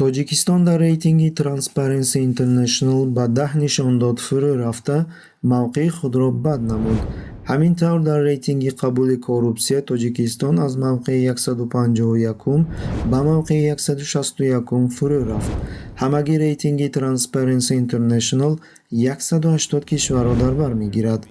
Тоҷикистон дар рейтинги Transparency International ба 10 нишондод фурӯ рафта, мавқеи худро бад намуд. Ҳамин тавр, дар рейтинги қабули коррупсия Тоҷикистон аз мавқеи 151 ба мавқеи 161 фурӯ рафт. Ҳамагӣ рейтинги Transparency International 180 кишварро дар бар мегирад.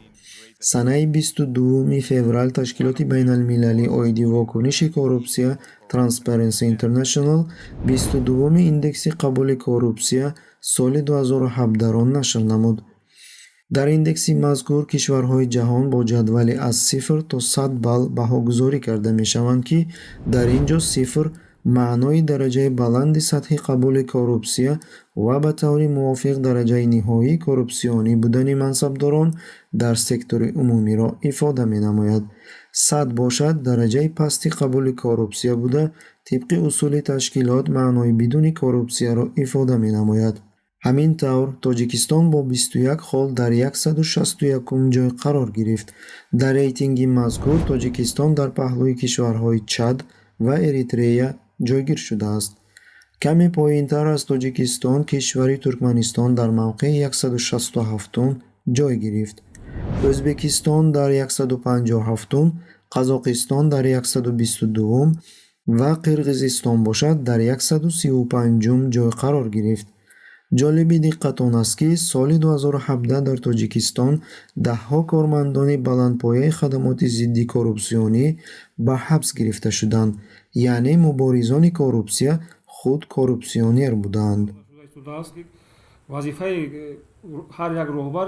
Санаи 22 феврал Ташкилоти Байналмилалии оиди вокуниши коррупсия Transparency International 22 индекси қабули коррупсия соли 2017-ро нашр намуд. Дар индекси мазкур кишварҳои ҷаҳон бо ҷадвали аз 0 то 100 балл баҳогузорӣ карда мешаванд, ки дар ин ҷо 0 маънои дараҷаи баланди сатҳи қабули коррупсия ва ба таври мувофиқ дараҷаи ниҳоии коррупсионӣ будани мансабдорон дар сектори умумиро ифода менамояд. 100 бошад дараҷаи пасти қабули коррупсия буда, тибқи усули ташкилот маънои бидуни коррупсияро ифода менамояд. Ҳамин тавр, Тоҷикистон бо 21 хол дар 161 ҷой қарор гирифт. Дар рейтинги мазкур Тоҷикистон дар паҳлӯи кишварҳои Чад ва Эритрея ҷойгир шудааст. Каме поинтар аз Тоҷикистон кишвари Туркманистон дар мавқеи 167 ҷой гирифт. Ӯзбекистон дар 157, Қазоқистон дар 122 ва Қирғизистон бошад дар 135 ҷой қарор гирифт. ҷолиби диққатон аст, ки соли 2017 дар Тоҷикистон даҳҳо кормандони баландпояи хадамоти зидди коррупсионӣ ба ҳабс гирифта шуданд, яъне муборизони коррупсия худ коррупсионер буданд. вазифаи ҳар як роҳбар